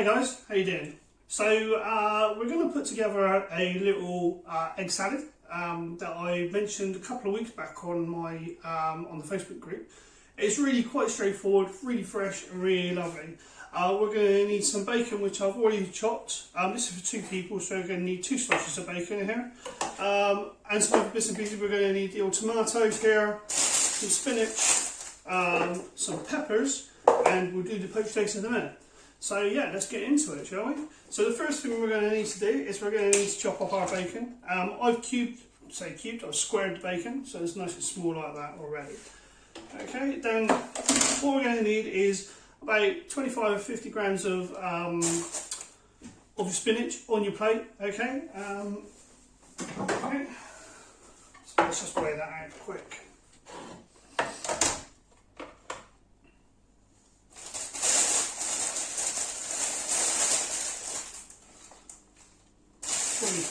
Hey guys, how you doing? So we're going to put together a little egg salad that I mentioned a couple of weeks back on my on the Facebook group. It's really quite straightforward, really fresh and really lovely. We're going to need some bacon, which I've already chopped. This is for 2 people, so we're going to need 2 slices of bacon in here. And some other bits and pieces. We're going to need the old tomatoes here, some spinach, some peppers, and we'll do the poached eggs in a minute. So yeah, let's get into it, shall we? So the first thing we're going to need to do is we're going to need to chop up our bacon. I've I've squared the bacon, so it's nice and small like that already. Okay, then what we're going to need is about 25 or 50 grams of your spinach on your plate. Okay, okay. So let's just weigh that out quick.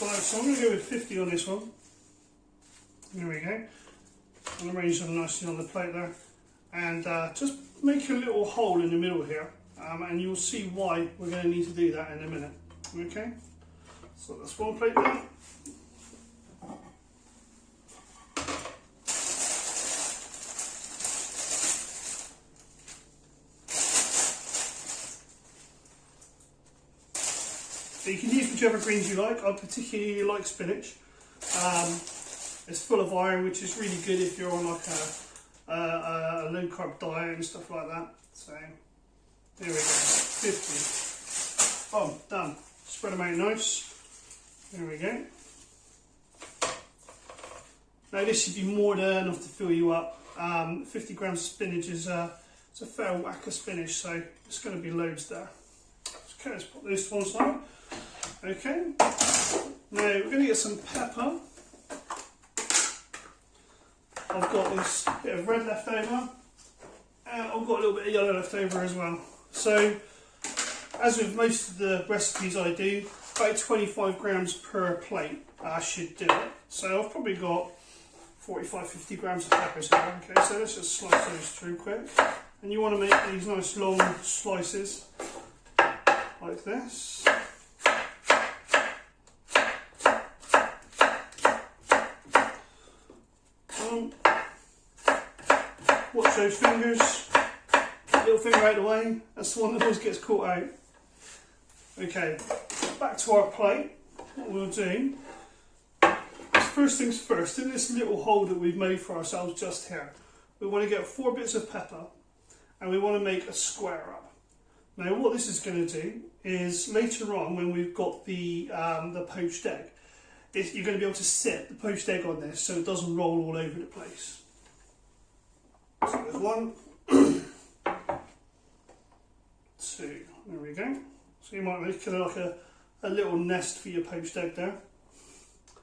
So I'm going to go with 50 on this one. There we go. I'll arrange them nicely on the plate there. And just make a little hole in the middle here. And you'll see why we're going to need to do that in a minute. Okay? So that's one plate there. So you can use whichever greens you like. I particularly like spinach. It's full of iron, which is really good if you're on like a low carb diet and stuff like that. So there we go, 50. Oh, done. Spread them out nice. There we go. Now this should be more than enough to fill you up. 50 grams of spinach is it's a fair whack of spinach, so it's going to be loads there. Okay, let's put this to one side. Okay, now we're going to get some pepper. I've got this bit of red left over, and I've got a little bit of yellow left over as well. So, as with most of the recipes I do, about 25 grams per plate should do it. So I've probably got 45-50 grams of peppers here. Okay, so let's just slice those through quick. And you want to make these nice long slices, like this. Watch those fingers, little finger out of the way, that's the one that always gets caught out. Okay, back to our plate. What we'll do is, first things first, in this little hole that we've made for ourselves just here, we want to get 4 bits of pepper and we want to make a square up. Now what this is going to do is, later on when we've got the poached egg, you're going to be able to sit the poached egg on this so it doesn't roll all over the place. So there's 1, 2, there we go. So you might make kind of like a little nest for your poached egg there.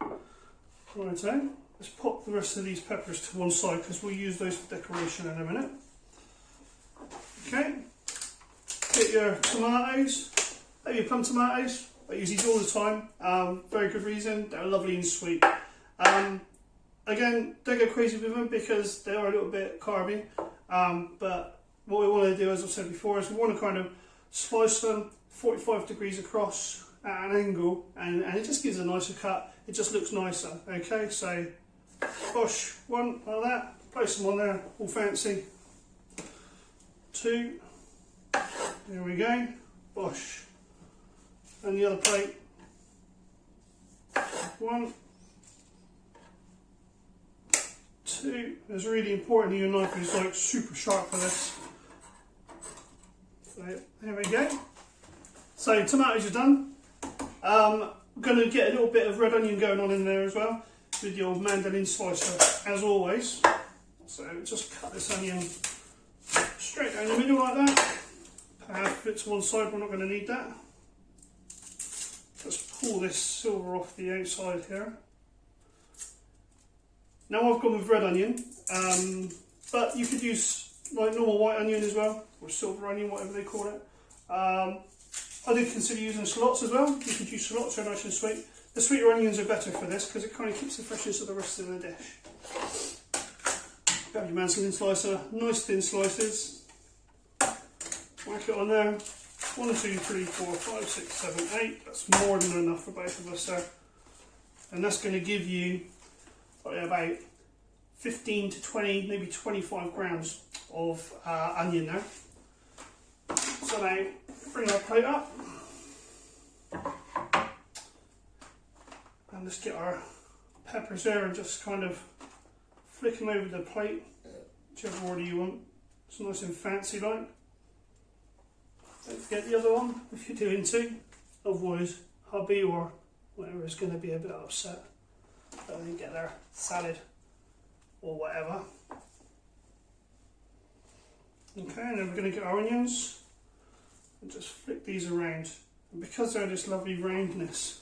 Right then, let's pop the rest of these peppers to one side because we'll use those for decoration in a minute. Okay, get your tomatoes, your plum tomatoes. I use these all the time, very good reason, they're lovely and sweet. Again, don't go crazy with them because they are a little bit carby, but what we want to do, as I've said before, is we want to kind of slice them 45 degrees across at an angle, and it just gives a nicer cut, it just looks nicer. Okay, so push 1 like that, place them on there, all fancy. 2, there we go, push. And the other plate, 1, 2. It's really important that your knife is like super sharp for this. So there we go. So tomatoes are done. We're going to get a little bit of red onion going on in there as well with the old mandolin slicer, as always. So just cut this onion straight down the middle like that. Half of it to one side, we're not going to need that. Let's pull this silver off the outside here. Now I've gone with red onion, but you could use like normal white onion as well, or silver onion, whatever they call it. I did consider using shallots as well. You could use shallots, they're nice and sweet. The sweeter onions are better for this because it kind of keeps the freshness of the rest of the dish. Grab your mandolin slicer, nice thin slices. Whack it on there. 1, 2, 3, 4, 5, 6, 7, 8. That's more than enough for both of us there. And that's going to give you about 15 to 20, maybe 25 grams of onion now. So now bring our plate up and let's get our peppers there and just kind of flick them over the plate, whichever order you want. It's nice and fancy like. Don't forget the other one if you're doing two, otherwise hubby or whatever is going to be a bit upset that they didn't get their salad or whatever. Okay, and then we're going to get our onions and just flick these around. And because they're this lovely roundness,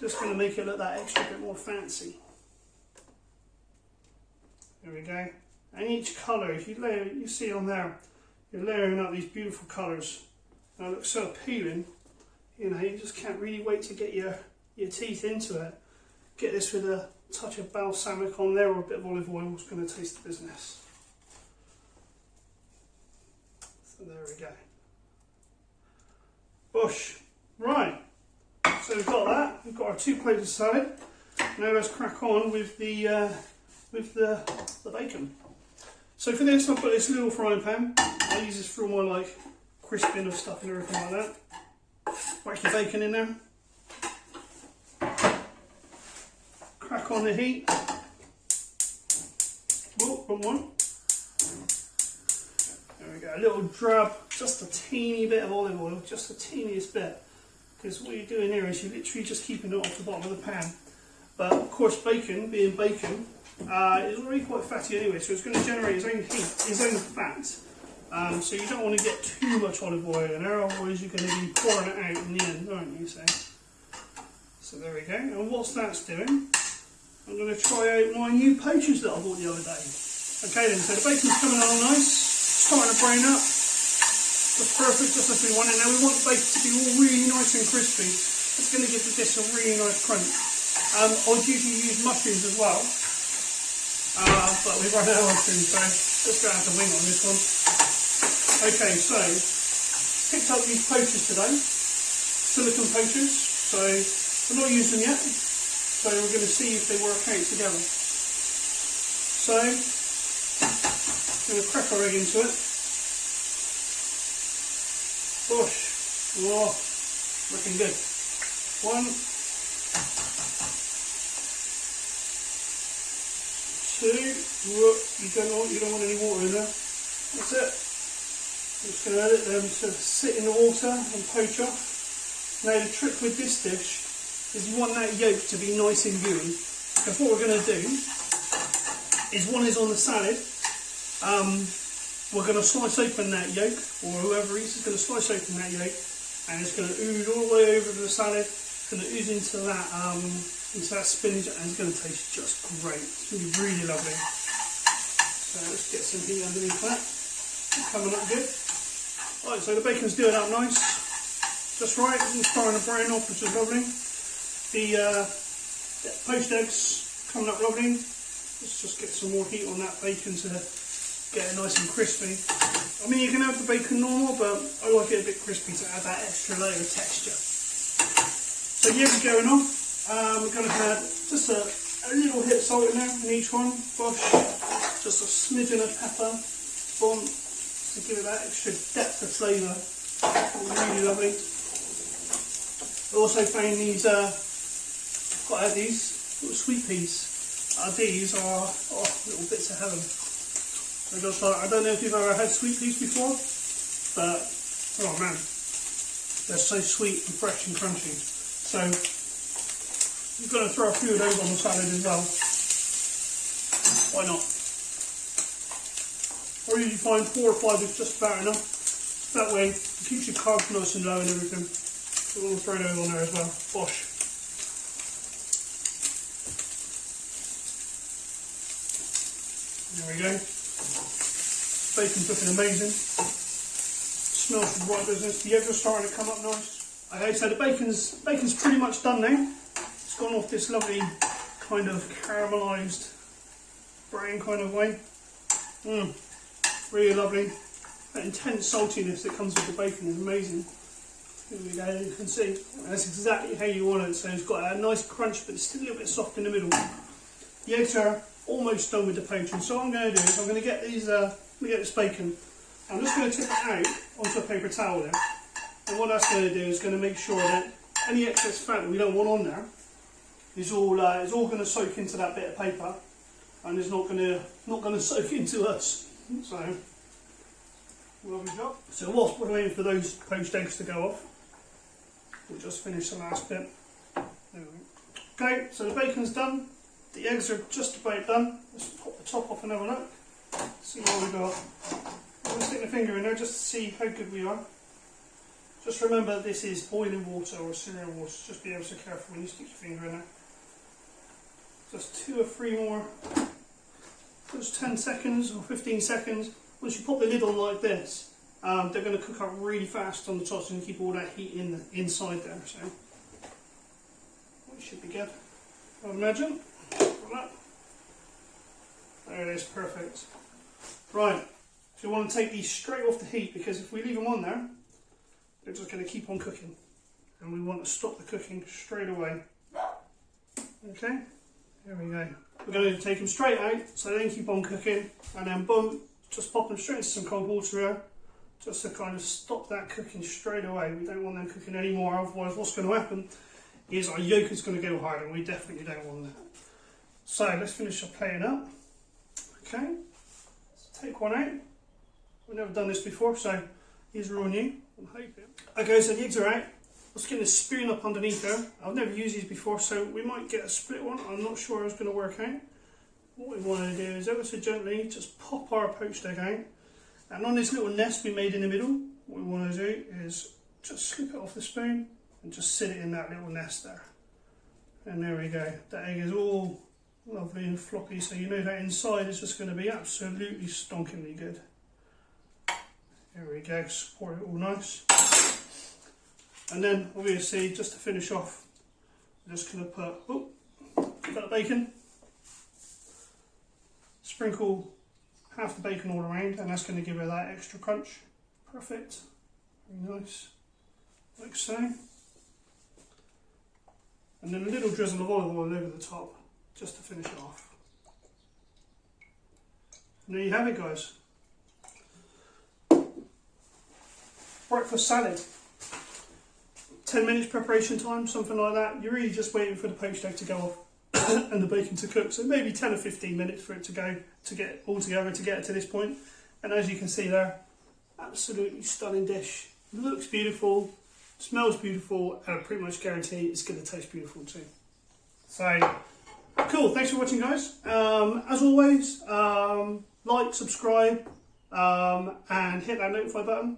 just going to make it look that extra bit more fancy. There we go. And each colour, if you layer, you see on there, you're layering up these beautiful colours. And it looks so appealing. You know, you just can't really wait to get your teeth into it. Get this with a touch of balsamic on there or a bit of olive oil. It's going to taste the business. So there we go. Bush. Right. So we've got that. We've got our 2 plates of salad. Now let's crack on with the bacon. So for this, I've got this little frying pan. I use this for all my like crisping of stuff and everything like that. Whack your bacon in there. Crack on the heat. Oh, wrong one. There we go. A little drab, just a teeny bit of olive oil, just the teeniest bit. Because what you're doing here is you're literally just keeping it off the bottom of the pan. But of course, bacon, being bacon, is already quite fatty anyway, so it's going to generate its own heat, its own fat. So you don't want to get too much olive oil in there, otherwise you're going to be pouring it out in the end, aren't you? So there we go. And whilst that's doing, I'm going to try out my new poachers that I bought the other day. Okay then, so the bacon's coming along nice, starting to brown up. That's perfect, just as we want it. Now we want the bacon to be all really nice and crispy. It's going to give this a really nice crunch. I'd usually use mushrooms as well, but we've run out of mushrooms, so just going to have to wing on this one. Okay, so picked up these poachers today, silicone poachers. So we're not using them yet, so we're going to see if they work out together. So I'm going to crack our egg into it. Gosh, oh, looking good. 1, 2. You don't want any water in there. That's it. I'm just going to let them to sit in the water and poach off. Now the trick with this dish is you want that yolk to be nice and gooey. Because what we're going to do is one is on the salad. We're going to slice open that yolk, or whoever eats is going to slice open that yolk, and it's going to ooze all the way over to the salad. It's going to ooze into that spinach, and it's going to taste just great. It's going to be really lovely. So let's get some heat underneath that. Coming up good. Right, so the bacon's doing up nice, just right. It's starting to brown off, which is lovely. The poached eggs coming up lovely. Let's just get some more heat on that bacon to get it nice and crispy. I mean, you can have the bacon normal, but I like it a bit crispy to add that extra layer of texture. So the eggs are going off. We're going to add just a little hit of salt in there in each one. Gosh, just a smidgen of pepper. Boom. To give it that extra depth of flavour. Really lovely. I also found these, got to add these little sweet peas. These are little bits of heaven. They're just like, I don't know if you've ever had sweet peas before, but oh man, they're so sweet and fresh and crunchy. So you're going to throw a few of those on the salad as well. Why not? I usually find 4 or 5 is just about enough. That way it keeps your carbs nice and low and everything. So we'll throw those on there as well. Bosh. There we go. Bacon's looking amazing. Smells the right business. The eggs are starting to come up nice. Okay, so the bacon's pretty much done now. It's gone off this lovely kind of caramelised brown kind of way. Really lovely. That intense saltiness that comes with the bacon is amazing. Here we go, you can see. That's exactly how you want it. So it's got a nice crunch, but it's still a little bit soft in the middle. The eggs are almost done with the poaching. So what I'm going to do is I'm going to get these, this bacon. I'm just going to tip it out onto a paper towel there. And what that's going to do is going to make sure that any excess fat that we don't want on there is all going to soak into that bit of paper, and it's not going to soak into us. So, lovely job. So whilst we're waiting for those poached eggs to go off, we'll just finish the last bit. There we go. Okay, so the bacon's done. The eggs are just about done. Let's pop the top off and have a look. See what we got. I'm going to stick the finger in there just to see how good we are. Just remember this is boiling water or cereal water. Just be ever so careful when you stick your finger in there. Just 2 or 3 more. Just 10 seconds or 15 seconds. Once you pop the lid on like this, they're going to cook up really fast on the top and keep all that heat inside there. So it should be good, I imagine. Like there it is, perfect. Right, so we want to take these straight off the heat, because if we leave them on there, they're just going to keep on cooking, and we want to stop the cooking straight away. Okay, there we go. We're going to take them straight out, so they keep on cooking, and then boom, just pop them straight into some cold water here, just to kind of stop that cooking straight away. We don't want them cooking anymore, otherwise what's going to happen is our yolk is going to go hard, and we definitely don't want that. So let's finish our plating up. Okay, let's take one out. We've never done this before, so these are all new. I'm hoping. Okay, so the eggs are out. Let's get this spoon up underneath there. I've never used these before, so we might get a split one. I'm not sure how it's going to work out. What we want to do is ever so gently just pop our poached egg out. And on this little nest we made in the middle, what we want to do is just slip it off the spoon and just sit it in that little nest there. And there we go. The egg is all lovely and floppy, so you know that inside is just going to be absolutely stonkingly good. There we go, support it all nice. And then obviously, just to finish off, I'm just going to put the bacon, sprinkle half the bacon all around, and that's going to give it that extra crunch. Perfect, very nice, like so. And then a little drizzle of olive oil over the top, just to finish it off. And there you have it, guys. Breakfast salad. 10 minutes preparation time, something like that. You're really just waiting for the poached egg to go off and the bacon to cook. So maybe 10 or 15 minutes for it to go, to get it all together, to get it to this point. And as you can see there, absolutely stunning dish. Looks beautiful, smells beautiful, and I pretty much guarantee it's going to taste beautiful too. So, cool, thanks for watching, guys. As always, like, subscribe, and hit that notify button.